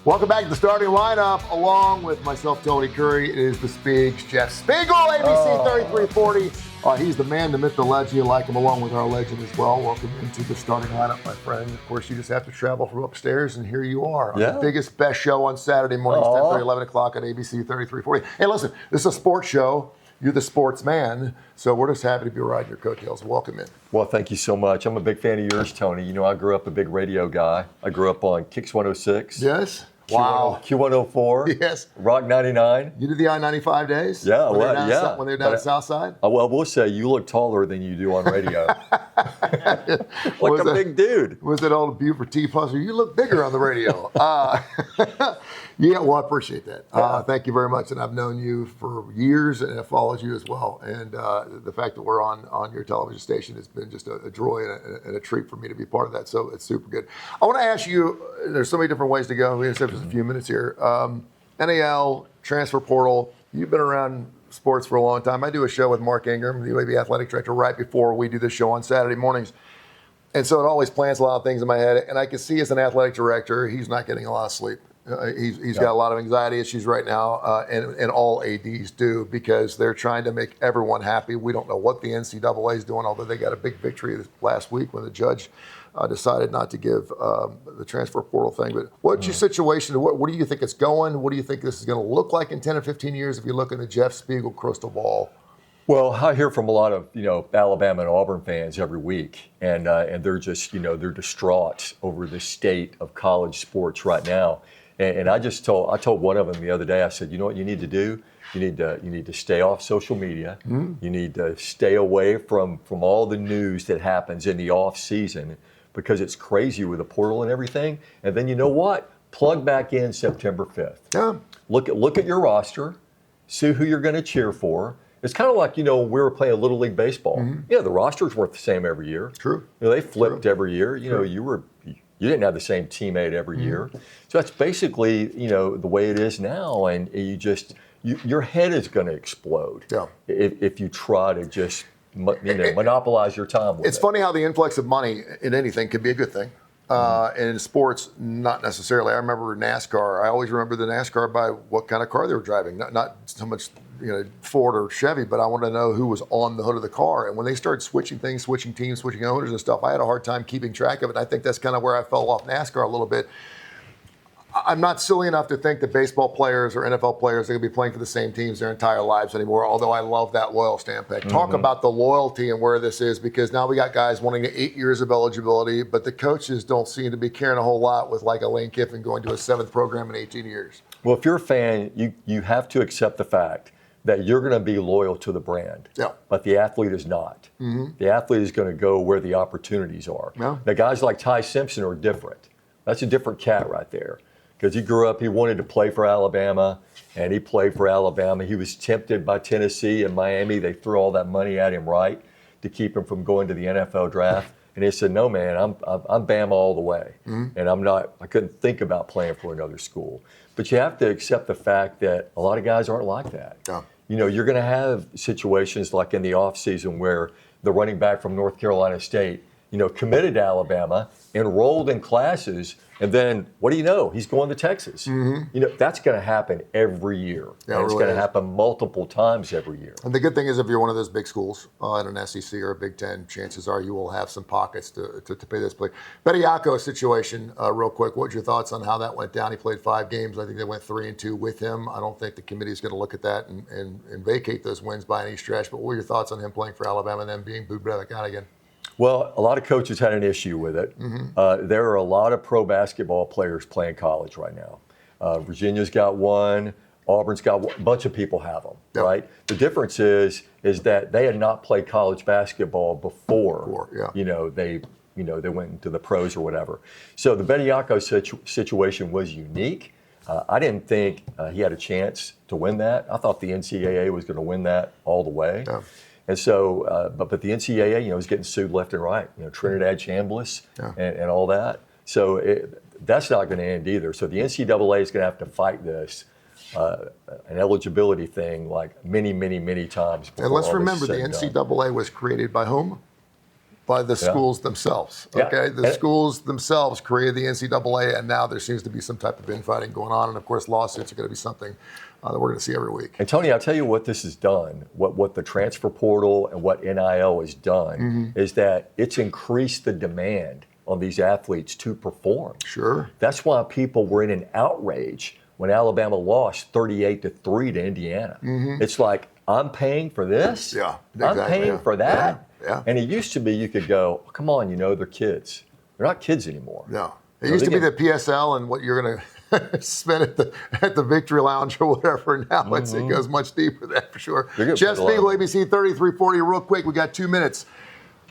Welcome back to the starting lineup. Along with myself, Tony Curry, it is the Speaks, Jeff Spiegel, ABC 3340. He's the man, the myth, the legend. You like him, along with our legend as well. Welcome into the starting lineup, my friend. Of course, you just have to travel from upstairs, and here you are on the biggest, best show on Saturday mornings, 10:30, 11 o'clock on ABC 3340. Hey, listen, this is a sports show. You're the sportsman, so we're just happy to be riding your coattails. Welcome in. Well, thank you so much. I'm a big fan of yours, Tony. You know, I grew up a big radio guy. I grew up on Kicks 106. Yes. Wow. Q104. Yes. Rock 99. You did the I-95 days? Yeah, when they were down the south side? Well, we'll say you look taller than you do on radio. Like a big dude. Was it old Buford T Plus? You look bigger on the radio. Yeah, well, I appreciate that. Thank you very much. And I've known you for years and I've followed you as well. And the fact that we're on your television station has been just a joy and a treat for me to be part of that. So it's super good. I want to ask you, there's so many different ways to go. We just have just a few minutes here. NIL, transfer portal. You've been around sports for a long time. I do a show with Mark Ingram, the UAB athletic director, right before we do this show on Saturday mornings. And so it always plants a lot of things in my head. And I can see as an athletic director, he's not getting a lot of sleep. He's got a lot of anxiety issues right now, and all ADs do, because they're trying to make everyone happy. We don't know what the NCAA is doing, although they got a big victory last week when the judge decided not to give the transfer portal thing. But what's your situation? What do you think it's going? What do you think this is going to look like in 10 or 15 years if you look in the Jeff Spiegel crystal ball? Well, I hear from a lot of, Alabama and Auburn fans every week, and they're just, they're distraught over the state of college sports right now. And I told one of them the other day, I said, you know what you need to do? You need to stay off social media. You need to stay away from all the news that happens in the off season, because it's crazy with the portal and everything. And then you know what? Plug back in September 5th. Yeah. Look at your roster, see who you're going to cheer for. It's kind of like, we were playing Little League Baseball. Yeah, the rosters weren't the same every year. True. They flipped every year. You didn't have the same teammate every year. So that's basically, the way it is now. And your head is going to explode if you try to just monopolize your time with it. It's funny how the influx of money in anything could be a good thing. And in sports, not necessarily. I remember NASCAR. I always remember the NASCAR by what kind of car they were driving. Not so much Ford or Chevy, but I wanted to know who was on the hood of the car. And when they started switching things, switching teams, switching owners and stuff, I had a hard time keeping track of it. I think that's kind of where I fell off NASCAR a little bit. I'm not silly enough to think that baseball players or NFL players are going to be playing for the same teams their entire lives anymore, although I love that loyal standpoint. Talk about the loyalty and where this is, because now we got guys wanting 8 years of eligibility, but the coaches don't seem to be caring a whole lot with like a Lane Kiffin going to a 7th program in 18 years. Well, if you're a fan, you have to accept the fact that you're going to be loyal to the brand, but the athlete is not. The athlete is going to go where the opportunities are. Now, guys like Ty Simpson are different. That's a different cat right there. Because he grew up, he wanted to play for Alabama, and he played for Alabama. He was tempted by Tennessee and Miami. They threw all that money at him to keep him from going to the NFL draft. And he said, no, man, I'm Bama all the way. And I couldn't think about playing for another school. But you have to accept the fact that a lot of guys aren't like that. You're going to have situations like in the offseason where the running back from North Carolina State, committed to Alabama, enrolled in classes, and then what do you know? He's going to Texas. That's going to happen every year. Yeah, it's going to happen multiple times every year. And the good thing is, if you're one of those big schools in an SEC or a Big Ten, chances are you will have some pockets to pay this play. Bediako's situation, real quick. What's your thoughts on how that went down? He played 5 games. I think they went 3-2 with him. I don't think the committee is going to look at that and vacate those wins by any stretch. But what were your thoughts on him playing for Alabama and then being booed back out again? Well, a lot of coaches had an issue with it. There are a lot of pro basketball players playing college right now. Virginia's got one. Auburn's got one. A bunch of people have them, right? The difference is that they had not played college basketball before. They went into the pros or whatever. So the Bediako situation was unique. I didn't think he had a chance to win that. I thought the NCAA was going to win that all the way. And so, but the NCAA, is getting sued left and right. Trinidad Chambliss and all that. So that's not going to end either. So the NCAA is going to have to fight this, an eligibility thing, like many, many, many times. And let's remember, the NCAA was created by whom? by the schools themselves. Okay, the schools themselves created the NCAA, and now there seems to be some type of infighting going on, and of course lawsuits are going to be something that we're going to see every week. And Tony, I'll tell you what this has done, what the transfer portal and what NIL has done is that it's increased the demand on these athletes to perform. Sure. That's why people were in an outrage when Alabama lost 38-3 to Indiana. It's like, I'm paying for this? Yeah, exactly. I'm paying for that? Yeah. And it used to be you could go, come on, they're kids. They're not kids anymore. No. It used to be the PSL and what you're going to spend at the Victory Lounge or whatever. Now it goes much deeper than that for sure. Jeff Spiegel, ABC 3340, real quick. We got 2 minutes.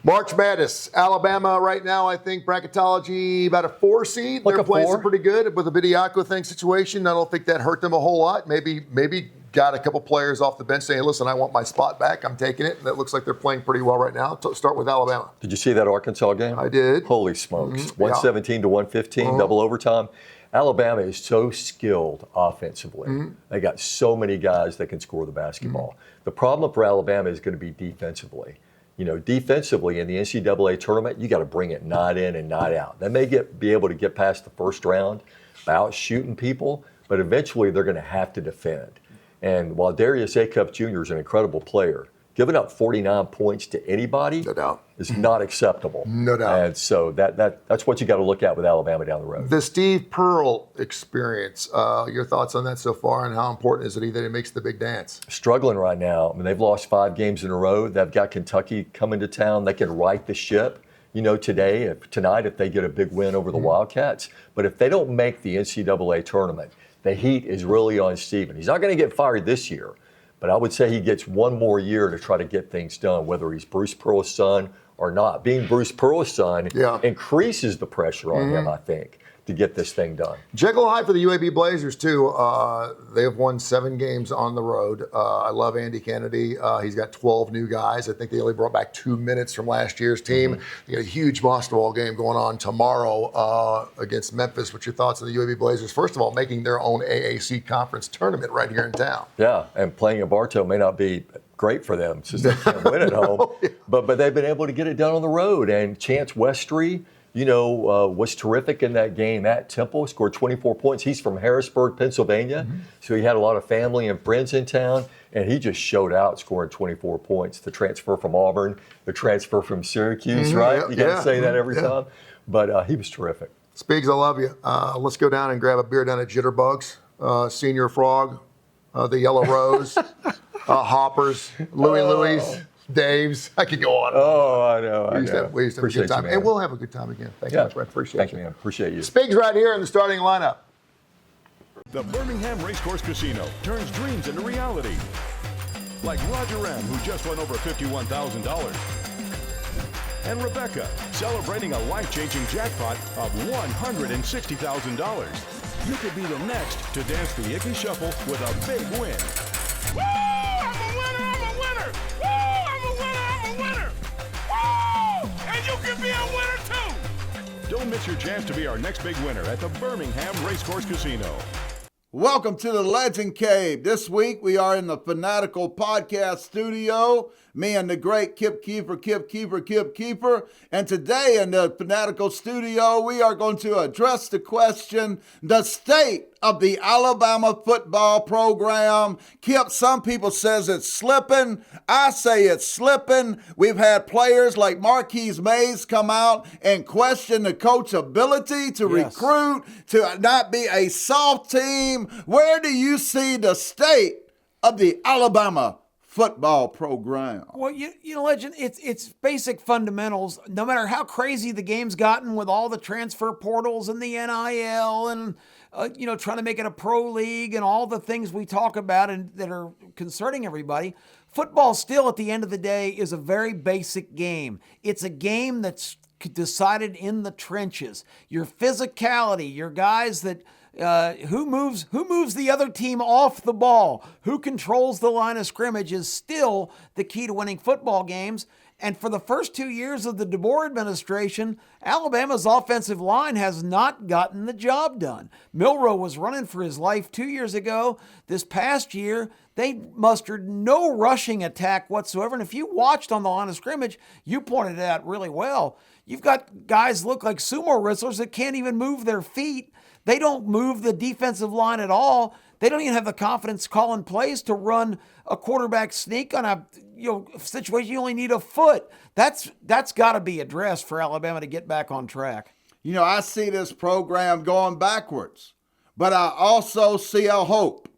March Madness, Alabama right now, I think bracketology about a 4 seed. Like They're playing 4. pretty good with the Bediako thing situation. I don't think that hurt them a whole lot. Maybe got a couple players off the bench saying, listen, I want my spot back. I'm taking it. And it looks like they're playing pretty well right now. Start with Alabama. Did you see that Arkansas game? I did. Holy smokes. 117-115, double overtime. Alabama is so skilled offensively. They got so many guys that can score the basketball. The problem for Alabama is going to be defensively. Defensively in the NCAA tournament, you got to bring it night in and night out. They may be able to get past the first round by out shooting people, but eventually they're going to have to defend. And while Darius Acuff Jr. is an incredible player, giving up 49 points to anybody is not acceptable. No doubt. And so that's what you got to look at with Alabama down the road. The Steve Pearl experience, your thoughts on that so far, and how important is it that he makes the big dance? Struggling right now. I mean, they've lost 5 games in a row. They've got Kentucky coming to town. They can right the ship, tonight if they get a big win over the Wildcats. But if they don't make the NCAA tournament, the heat is really on Steven. He's not going to get fired this year, but I would say he gets one more year to try to get things done, whether he's Bruce Pearl's son or not. Being Bruce Pearl's son increases the pressure on him, I think, to get this thing done. Jekyll High for the UAB Blazers, too. They have won 7 games on the road. I love Andy Kennedy. He's got 12 new guys. I think they only brought back 2 minutes from last year's team. They got a huge monster ball game going on tomorrow against Memphis. What's your thoughts on the UAB Blazers? First of all, making their own AAC conference tournament right here in town. Yeah, and playing at Bartow may not be great for them since they can't win at home. But they've been able to get it done on the road. And Chance Westry, was terrific in that game at Temple, scored 24 points. He's from Harrisburg, Pennsylvania, so he had a lot of family and friends in town, and he just showed out scoring 24 points. The transfer from Auburn, the transfer from Syracuse, right? You got to say that every time. But he was terrific. Spiggs, I love you. Let's go down and grab a beer down at Jitterbugs, Senior Frog, the Yellow Rose, Hoppers, Louis. Dave's. I could go on. Oh, I know. We used to have a good time. And we'll have a good time again. Thank you, my friend. Appreciate you. Man. Appreciate you. Spiggs right here in the starting lineup. The Birmingham Racecourse Casino turns dreams into reality. Like Roger M., who just won over $51,000. And Rebecca, celebrating a life-changing jackpot of $160,000. You could be the next to dance the Icky Shuffle with a big win. Woo! I'm a winner! I'm a winner! Woo! I'm a winner! I'm a winner! Woo! And you can be a winner too! Don't miss your chance to be our next big winner at the Birmingham Racecourse Casino. Welcome to the Legend Cave. This week we are in the Fanatical Podcast Studio. Me and the great Keefer. And today in the Fanatical Studio, we are going to address the question, the state of the Alabama football program. Kip, some people says it's slipping. I say it's slipping. We've had players like Marquise Mays come out and question the coach's ability to recruit, to not be a soft team. Where do you see the state of the Alabama football program? Well, you know, Legend, it's basic fundamentals. No matter how crazy the game's gotten with all the transfer portals and the NIL and trying to make it a pro league and all the things we talk about and that are concerning everybody, football still at the end of the day is a very basic game. It's a game that's decided in the trenches. Your physicality, your guys that who moves the other team off the ball, who controls the line of scrimmage is still the key to winning football games. And for the first 2 years of the DeBoer administration, Alabama's offensive line has not gotten the job done. Milroe was running for his life 2 years ago. This past year, they mustered no rushing attack whatsoever. And if you watched on the line of scrimmage, you pointed it out really well. You've got guys look like sumo wrestlers that can't even move their feet. They don't move the defensive line at all. They don't even have the confidence calling plays to run a quarterback sneak on a situation you only need a foot. That's got to be addressed for Alabama to get back on track. I see this program going backwards, but I also see a hope.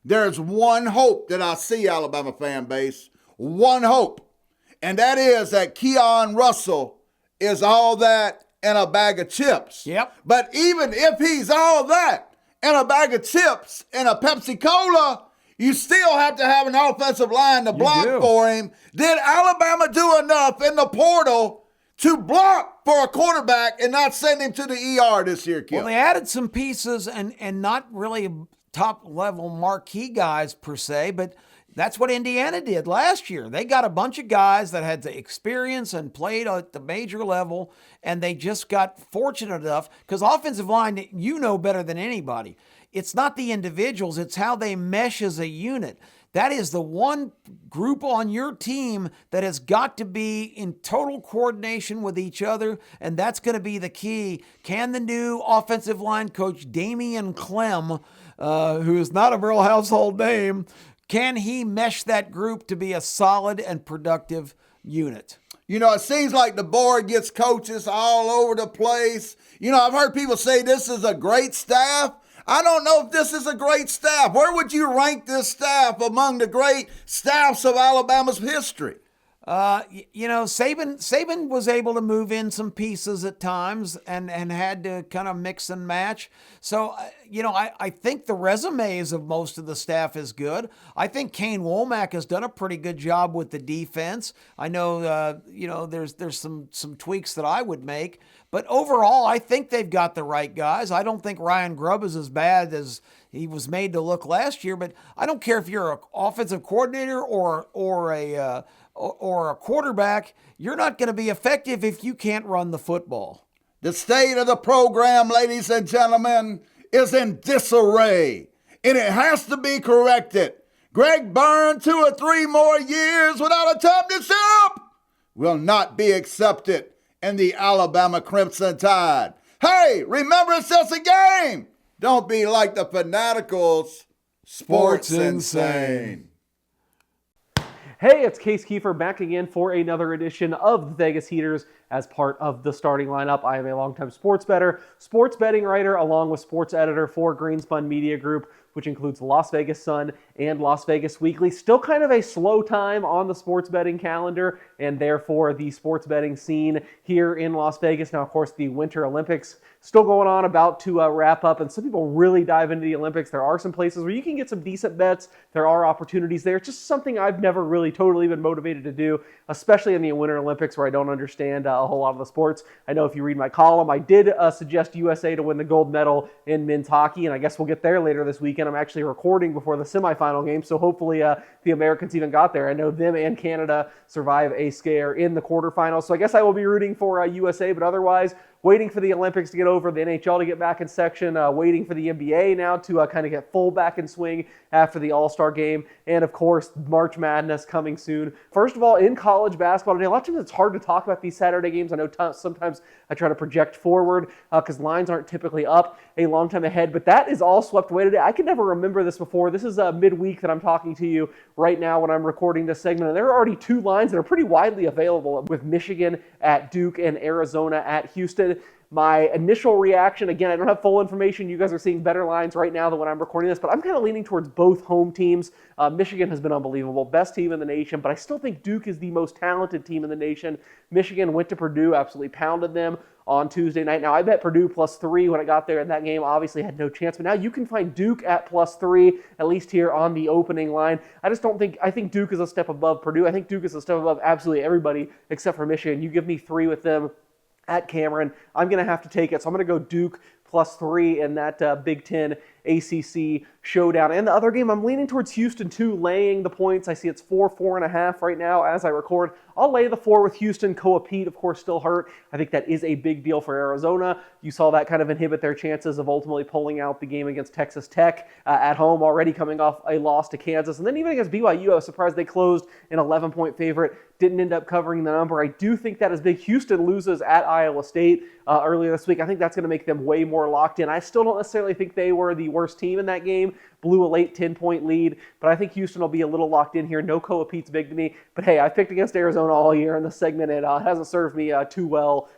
There's one hope that I see, Alabama fan base, one hope, and that is that Keon Russell is all that and a bag of chips. Yep. But even if he's all that and a bag of chips and a Pepsi Cola, you still have to have an offensive line to block for him. Did Alabama do enough in the portal to block for a quarterback and not send him to the ER this year, Kim? Well, they added some pieces and not really top-level marquee guys per se, but that's what Indiana did last year. They got a bunch of guys that had the experience and played at the major level, and they just got fortunate enough because offensive line, you know better than anybody. It's not the individuals, it's how they mesh as a unit. That is the one group on your team that has got to be in total coordination with each other, and that's going to be the key. Can the new offensive line coach, Damian Clem, who is not a real household name, can he mesh that group to be a solid and productive unit? It seems like the board gets coaches all over the place. I've heard people say this is a great staff. I don't know if this is a great staff. Where would you rank this staff among the great staffs of Alabama's history? Saban was able to move in some pieces at times and had to kind of mix and match. So, I think the resumes of most of the staff is good. I think Kane Womack has done a pretty good job with the defense. I know, there's some tweaks that I would make. But overall, I think they've got the right guys. I don't think Ryan Grubb is as bad as he was made to look last year. But I don't care if you're an offensive coordinator or a quarterback, you're not going to be effective if you can't run the football. The state of the program, ladies and gentlemen, is in disarray, and it has to be corrected. Greg Byrne, 2 or 3 more years without a championship will not be accepted in the Alabama Crimson Tide. Hey, remember it's just a game. Don't be like the Fanaticals. Sports insane. Hey, it's Case Keefer back again for another edition of the Vegas Heaters as part of the starting lineup. I am a longtime sports bettor, sports betting writer, along with sports editor for Greenspun Media Group, which includes Las Vegas Sun and Las Vegas Weekly. Still kind of a slow time on the sports betting calendar, and therefore the sports betting scene here in Las Vegas. Now, of course, the Winter Olympics still going on, about to wrap up, and some people really dive into the Olympics. There are some places where you can get some decent bets. There are opportunities there. It's just something I've never really totally been motivated to do, especially in the Winter Olympics where I don't understand a whole lot of the sports. I know if you read my column, I did suggest USA to win the gold medal in men's hockey, and I guess we'll get there later this weekend. I'm actually recording before the semifinal game, so hopefully the Americans even got there. I know them and Canada survive a scare in the quarterfinals, so I guess I will be rooting for USA, but otherwise, waiting for the Olympics to get over, the NHL to get back in section, waiting for the NBA now to kind of get full back in swing after the All-Star game, and of course, March Madness coming soon. First of all, in college basketball today, a lot of times it's hard to talk about these Saturday games. I know sometimes I try to project forward because lines aren't typically up a long time ahead, but that is all swept away today. I can never remember this before. This is midweek that I'm talking to you right now when I'm recording this segment, and there are already 2 lines that are pretty widely available with Michigan at Duke and Arizona at Houston. My initial reaction, again, I don't have full information. You guys are seeing better lines right now than when I'm recording this, but I'm kind of leaning towards both home teams. Michigan has been unbelievable, best team in the nation, but I still think Duke is the most talented team in the nation. Michigan went to Purdue, absolutely pounded them on Tuesday night. Now, I bet Purdue +3 when I got there, and that game obviously had no chance, but now you can find Duke at +3, at least here on the opening line. I think Duke is a step above Purdue. I think Duke is a step above absolutely everybody except for Michigan. You give me 3 with them at Cameron, I'm going to have to take it. So I'm going to go Duke +3 in that Big Ten ACC showdown. And the other game, I'm leaning towards Houston too, laying the points. I see it's 4.5 right now as I record. I'll lay the 4 with Houston. Koa Pete, of course, still hurt. I think that is a big deal for Arizona. You saw that kind of inhibit their chances of ultimately pulling out the game against Texas Tech at home, already coming off a loss to Kansas. And then even against BYU, I was surprised they closed an 11-point favorite. Didn't end up covering the number. I do think that is big. Houston loses at Iowa State earlier this week. I think that's going to make them way more locked in. I still don't necessarily think they were the worst team in that game. Blew a late 10-point lead, but I think Houston will be a little locked in here. No Koa Pete's big to me, but hey, I picked against Arizona all year in the segment. It hasn't served me too well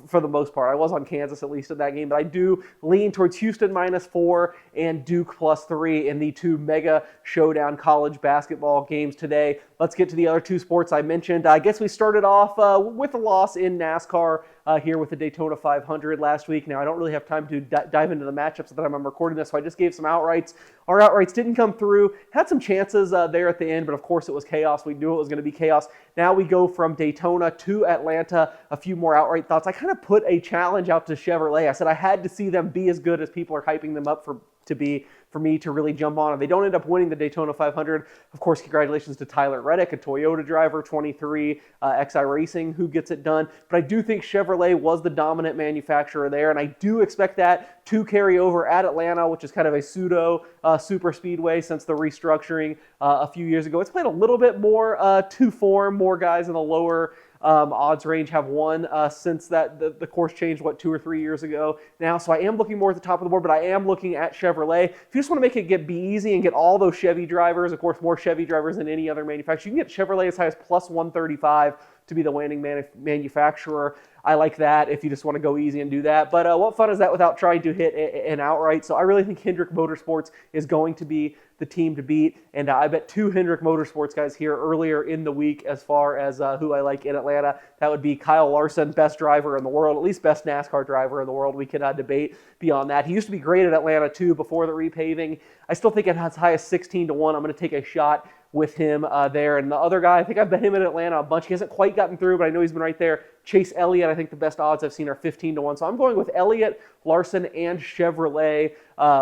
for the most part. I was on Kansas at least in that game, but I do lean towards Houston -4 and Duke +3 in the 2 mega showdown college basketball games today. Let's get to the other 2 sports I mentioned. I guess we started off with a loss in NASCAR here with the Daytona 500 last week. Now, I don't really have time to dive into the matchups at the time I'm recording this, so I just gave some outrights. Our outrights didn't come through. Had some chances there at the end, but of course it was chaos. We knew it was going to be chaos. Now we go from Daytona to Atlanta. A few more outright thoughts. I kind of put a challenge out to Chevrolet. I said I had to see them be as good as people are hyping them up to be for me to really jump on. And they don't end up winning the Daytona 500. Of course, congratulations to Tyler Reddick, a Toyota driver, 23, XI Racing, who gets it done. But I do think Chevrolet was the dominant manufacturer there, and I do expect that to carry over at Atlanta, which is kind of a pseudo super speedway since the restructuring a few years ago. It's played a little bit more to form. More guys in the lower odds range have won since that the course changed 2 or 3 years ago now. So I am looking more at the top of the board, but I am looking at Chevrolet. If you just want to make it be easy and get all those Chevy drivers, of course more Chevy drivers than any other manufacturer, you can get Chevrolet as high as +135 to be the winning manufacturer. I like that if you just want to go easy and do that. But what fun is that without trying to hit an outright? So I really think Hendrick Motorsports is going to be the team to beat. And I bet 2 Hendrick Motorsports guys here earlier in the week as far as who I like in Atlanta. That would be Kyle Larson, best driver in the world, at least best NASCAR driver in the world. We cannot debate beyond that. He used to be great at Atlanta too before the repaving. I still think it has high as 16-1. I'm going to take a shot with him there. And the other guy, I think I've bet him in Atlanta a bunch. He hasn't quite gotten through, but I know he's been right there. Chase Elliott, I think the best odds I've seen are 15-1. So I'm going with Elliott, Larson, and Chevrolet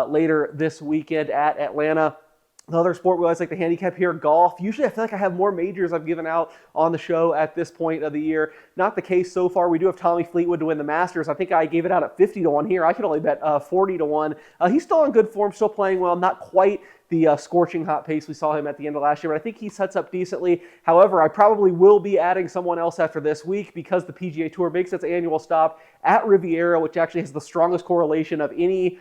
later this weekend at Atlanta. The other sport we always like to handicap here, golf. Usually I feel like I have more majors I've given out on the show at this point of the year. Not the case so far. We do have Tommy Fleetwood to win the Masters. I think I gave it out at 50-1 here. I could only bet 40-1. He's still in good form, still playing well, not quite the scorching hot pace we saw him at the end of last year, but I think he sets up decently. However, I probably will be adding someone else after this week because the PGA Tour makes its annual stop at Riviera, which actually has the strongest correlation of any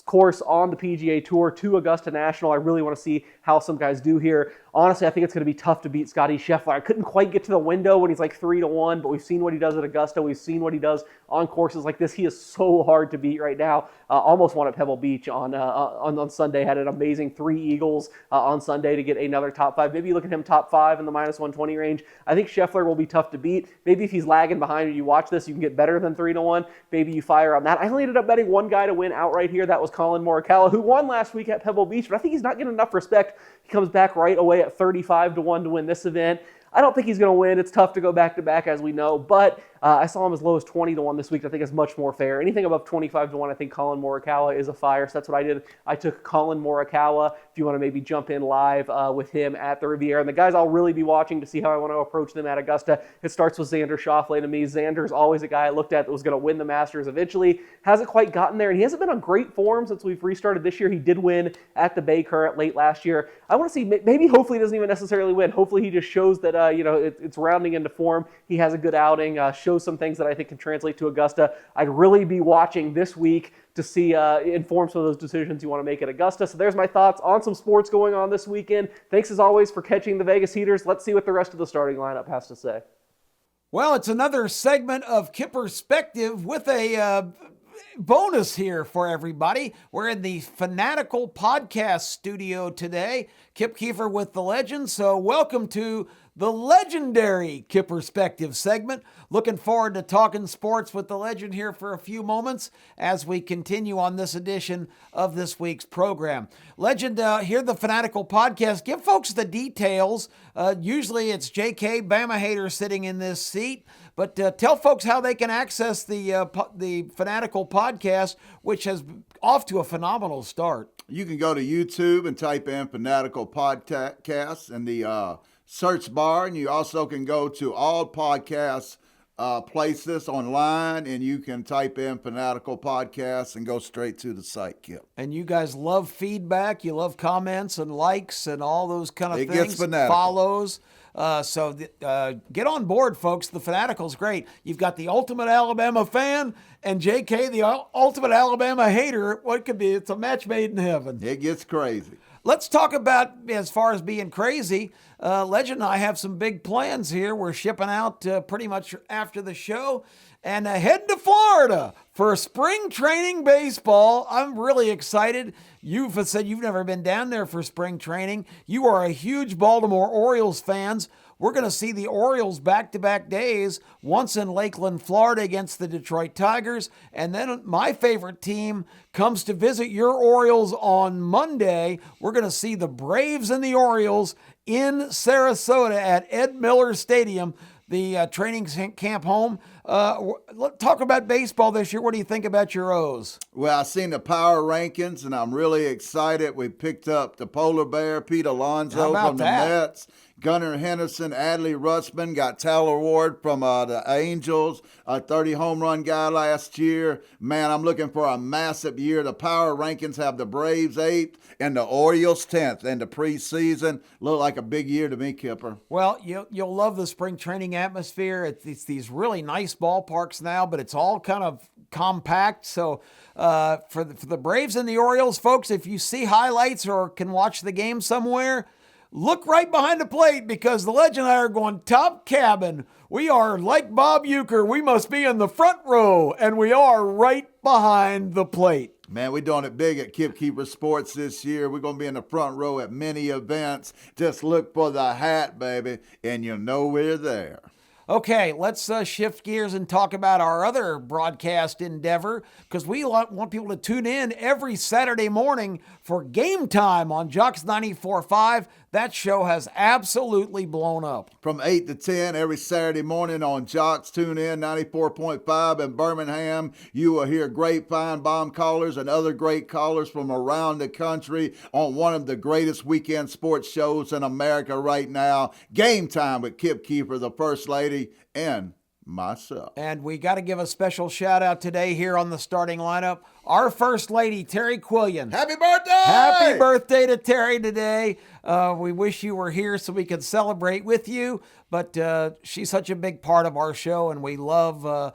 course on the PGA Tour to Augusta National. I really want to see how some guys do here. Honestly, I think it's going to be tough to beat Scotty Scheffler. I couldn't quite get to the window when he's like 3-1, but we've seen what he does at Augusta. We've seen what he does on courses like this. He is so hard to beat right now. Almost won at Pebble Beach on Sunday. Had an amazing 3 eagles on Sunday to get another top 5. Maybe you look at him top 5 in the -120 range. I think Scheffler will be tough to beat. Maybe if he's lagging behind and you watch this, you can get better than 3-1. Maybe you fire on that. I only ended up betting one guy to win outright here. That was Colin Morikawa, who won last week at Pebble Beach, but I think he's not getting enough respect. He comes back right away at 35-1 to win this event. I don't think he's going to win. It's tough to go back-to-back, as we know, but I saw him as low as 20-1 this week. I think it's much more fair. Anything above 25-1, I think Colin Morikawa is a fire, so that's what I did. I took Colin Morikawa, if you want to maybe jump in live with him at the Riviera. And the guys I'll really be watching to see how I want to approach them at Augusta, it starts with Xander Schauffele to me. Xander's always a guy I looked at that was going to win the Masters eventually. Hasn't quite gotten there, and he hasn't been on great form since we've restarted this year. He did win at the Bay Current late last year. I want to see, maybe hopefully he doesn't even necessarily win. Hopefully he just shows that it's rounding into form. He has a good outing, shows some things that I think can translate to Augusta. I'd really be watching this week to see, inform some of those decisions you want to make at Augusta. So there's my thoughts on some sports going on this weekend. Thanks as always for catching the Vegas Heaters. Let's see what the rest of the starting lineup has to say. Well, it's another segment of Kipperspective with a bonus here for everybody. We're in the Fanatical Podcast studio today. Kip Keefer with the Legends. So welcome to the legendary Kip Perspective segment. Looking forward to talking sports with the legend here for a few moments as we continue on this edition of this week's program. Legend, here the Fanatical Podcast. Give folks the details. Usually it's JK Bama Hater sitting in this seat, but tell folks how they can access the Fanatical Podcast, which has off to a phenomenal start. You can go to YouTube and type in Fanatical Podcast in the search bar, and you also can go to all podcast places online, and you can type in Fanatical Podcast and go straight to the site, Kip. And you guys love feedback. You love comments and likes and all those kind of things. It gets fanatical. Follows. So get on board, folks. The Fanatical's great. You've got the ultimate Alabama fan and JK, the ultimate Alabama hater. What could be? It's a match made in heaven. It gets crazy. Let's talk about, as far as being crazy, Legend and I have some big plans here. We're shipping out pretty much after the show and heading to Florida for spring training baseball. I'm really excited. You've said you've never been down there for spring training. You are a huge Baltimore Orioles fans. We're going to see the Orioles back-to-back days, once in Lakeland, Florida against the Detroit Tigers, and then my favorite team comes to visit your Orioles on Monday. We're going to see the Braves and the Orioles in Sarasota at Ed Miller Stadium, the training camp home. Let's talk about baseball this year. What do you think about your O's? Well, I've seen the power rankings, and I'm really excited. We picked up the Polar Bear, Pete Alonso from the Mets. Gunnar Henderson, Adley Rutschman, got Tyler Ward from the Angels, a 30 home run guy last year. Man, I'm looking for a massive year. The power rankings have the Braves 8th and the Orioles 10th in the preseason. Look like a big year to me, Kipper. Well, you'll love the spring training atmosphere. It's these really nice ballparks now, but it's all kind of compact. So for the Braves and the Orioles, folks, if you see highlights or can watch the game somewhere, look right behind the plate, because the Legend and I are going top cabin. We are like Bob Uecker. We must be in the front row, and we are right behind the plate. Man, we're doing it big at Keefer Sports this year. We're going to be in the front row at many events. Just look for the hat, baby, and you'll know we're there. Okay, let's shift gears and talk about our other broadcast endeavor, because we want people to tune in every Saturday morning for Game Time on Jocks 94.5. That show has absolutely blown up. From 8 to 10 every Saturday morning on Jocks, tune in 94.5 in Birmingham. You will hear great fine bomb callers and other great callers from around the country on one of the greatest weekend sports shows in America right now, Game Time with Kip Keefer, the First Lady, and myself. And we got to give a special shout out today here on the starting lineup. Our First Lady, Terry Quillian. Happy birthday! Happy birthday to Terry today. We wish you were here so we could celebrate with you, but she's such a big part of our show, and we love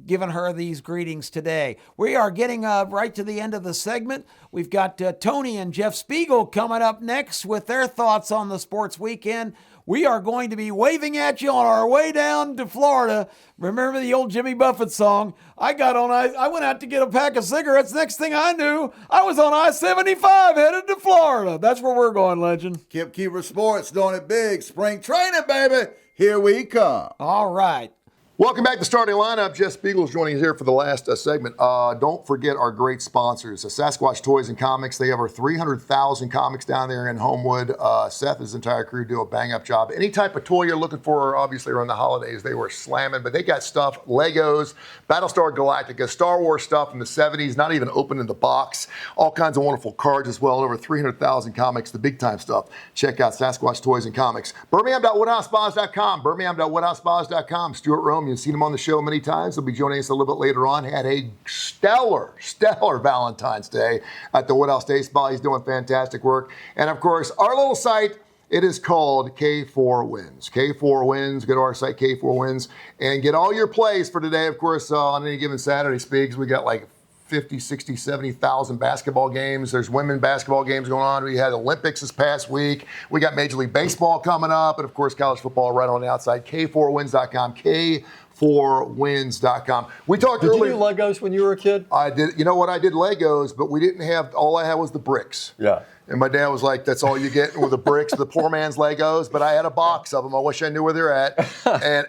giving her these greetings today. We are getting right to the end of the segment. We've got Tony and Jeff Spiegel coming up next with their thoughts on the sports weekend. We are going to be waving at you on our way down to Florida. Remember the old Jimmy Buffett song? I went out to get a pack of cigarettes. Next thing I knew, I was on I-75 headed to Florida. That's where we're going, Legend. Kip Keefer Sports doing it big. Spring training, baby. Here we come. All right. Welcome back to Starting Lineup. Jeff Spiegel is joining us here for the last segment. Don't forget our great sponsors, Sasquatch Toys and Comics. They have over 300,000 comics down there in Homewood. Seth and his entire crew do a bang-up job. Any type of toy you're looking for, obviously around the holidays, they were slamming. But they got stuff, Legos, Battlestar Galactica, Star Wars stuff from the 70s, not even open in the box. All kinds of wonderful cards as well. Over 300,000 comics, the big-time stuff. Check out Sasquatch Toys and Comics. Birmingham.woodhousespas.com. Birmingham.woodhousespas.com. Stuart Rome. You've seen him on the show many times. He'll be joining us a little bit later on. Had a stellar Valentine's Day at the Woodhouse Day Spa. He's doing fantastic work. And of course, our little site, it is called K4 Wins. K4 Wins. Go to our site, K4 Wins, and get all your plays for today. Of course, on any given Saturday, Speaks, we got like 50, 60, 70,000 basketball games. There's women basketball games going on. We had Olympics this past week. We got Major League Baseball coming up. And, of course, college football right on the outside. K4wins.com. K4wins.com. We talked earlier. Did you do Legos when you were a kid? I did. You know what? I did Legos, but we didn't have, all I had was the bricks. Yeah. And my dad was like, that's all you get with the bricks, the poor man's Legos. But I had a box of them. I wish I knew where they're at. And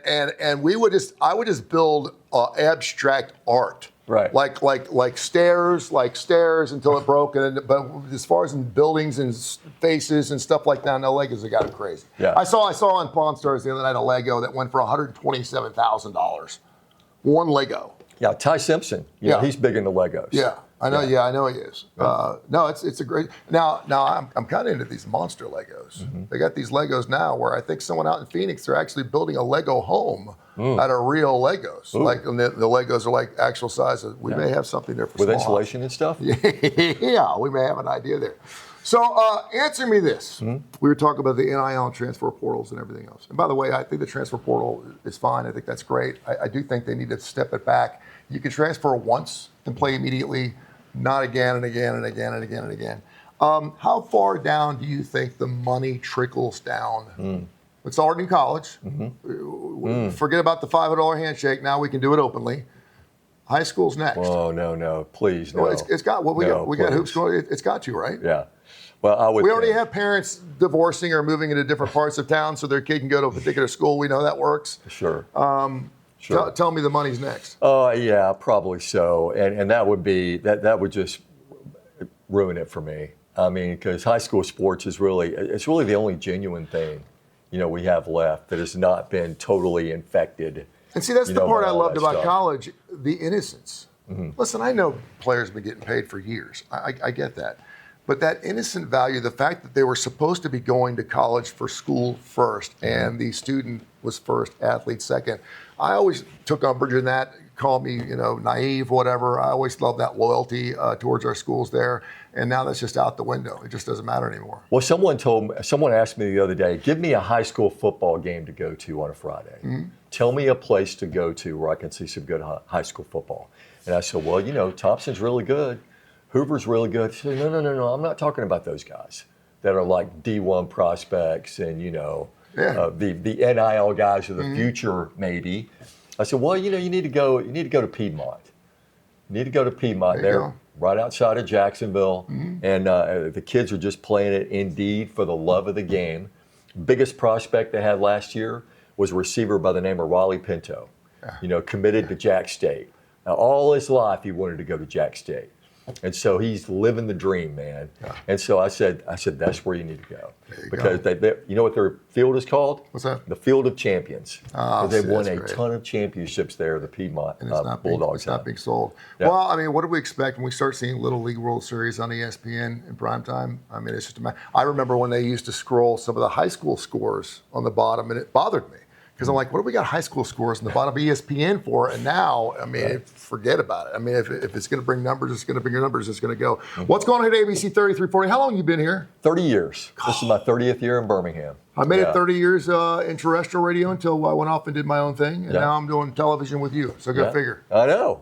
I would just build abstract art. Right. Like stairs until it broke. But as far as in buildings and faces and stuff like that, no, Legos have got it crazy. Yeah. I saw on Pawn Stars the other night a Lego that went for $127,000. One Lego. Yeah, Ty Simpson. You know, he's big into Legos. Yeah. I know. Yeah, I know he is. No, it's a great. Now I'm kind of into these monster Legos. Mm-hmm. They got these Legos now where I think someone out in Phoenix they're actually building a Lego home out of real Legos. Ooh. Like the Legos are like actual sizes. We may have something there for with small insulation and stuff. Yeah, we may have an idea there. So answer me this. Mm-hmm. We were talking about the NIL and transfer portals and everything else. And by the way, I think the transfer portal is fine. I think that's great. I do think they need to step it back. You can transfer once and play immediately. Not again and again and again and again and again. How far down do you think the money trickles down? It's already in college. Mm-hmm. Forget about the $500 handshake. Now we can do it openly. High school's next. Oh no, please no. Well, it's got we got hoops going. It's got to, right? Yeah. Well, we already have parents divorcing or moving into different parts of town so their kid can go to a particular school. We know that works. Sure. Sure. Tell me the money's next. Yeah, probably so. And that would be that would just ruin it for me. I mean, because high school sports is really the only genuine thing, we have left that has not been totally infected. And see, that's the part I loved about college, the innocence. Mm-hmm. Listen, I know players have been getting paid for years. I get that. But that innocent value, the fact that they were supposed to be going to college for school first and the student was first, athlete second. I always took umbrage in that, call me, naive, whatever. I always loved that loyalty towards our schools there. And now that's just out the window. It just doesn't matter anymore. Well, someone asked me the other day, give me a high school football game to go to on a Friday. Mm-hmm. Tell me a place to go to where I can see some good high school football. And I said, well, Thompson's really good. Hoover's really good. She said, no, I'm not talking about those guys that are like D1 prospects and, the NIL guys of the future, maybe. I said, well, you need to go to Piedmont. You need to go to Piedmont. They're right outside of Jacksonville. Mm-hmm. And the kids are just playing it indeed for the love of the game. Biggest prospect they had last year was a receiver by the name of Raleigh Pinto, committed to Jack State. Now, all his life, he wanted to go to Jack State. And so he's living the dream, man. Yeah. And so I said, that's where you need to go. Because they, you know what their field is called? What's that? The Field of Champions. They've won a ton of championships there, the Piedmont Bulldogs. It's not being sold. Yeah. Well, I mean, what do we expect when we start seeing Little League World Series on ESPN in primetime? I mean, it's just I remember when they used to scroll some of the high school scores on the bottom, and it bothered me. Because I'm like, what do we got high school scores in the bottom of ESPN for? And now, I mean, forget about it. I mean, if it's going to bring numbers, it's going to bring your numbers. It's going to go. Mm-hmm. What's going on at ABC 3340? How long have you been here? 30 years. This is my 30th year in Birmingham. I made it 30 years in terrestrial radio until I went off and did my own thing. And now I'm doing television with you. So go figure. I know.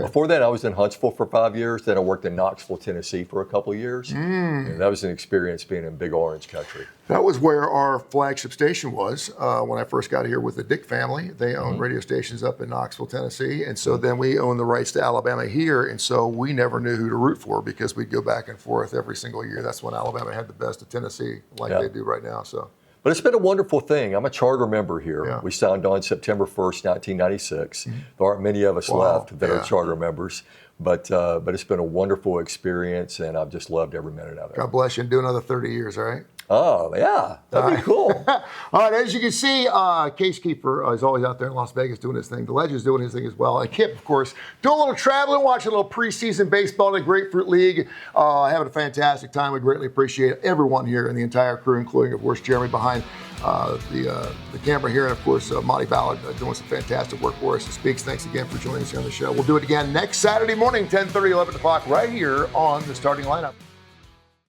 Before that, I was in Huntsville for 5 years. Then I worked in Knoxville, Tennessee for a couple of years. And that was an experience being in Big Orange country. That was where our flagship station was when I first got here with the Dick family. They owned radio stations up in Knoxville, Tennessee. And so then we owned the rights to Alabama here. And so we never knew who to root for because we'd go back and forth every single year. That's when Alabama had the best of Tennessee like they do right now. So. But it's been a wonderful thing. I'm a charter member here. Yeah. We signed on September 1st, 1996. Mm-hmm. There aren't many of us left that are charter members. But it's been a wonderful experience, and I've just loved every minute of it. God bless you, and do another 30 years, all right? Oh, yeah. That'd be cool. All right, as you can see, Case Keefer is always out there in Las Vegas doing his thing. The Legend's doing his thing as well. And Kip, of course, doing a little traveling, watching a little preseason baseball in the Grapefruit League. Having a fantastic time. We greatly appreciate everyone here and the entire crew, including, of course, Jeremy behind the camera here, and, of course, Monty Ballard doing some fantastic work for us. So Speaks, thanks again for joining us here on the show. We'll do it again next Saturday morning, 10:30, 11 o'clock, right here on the Starting Lineup.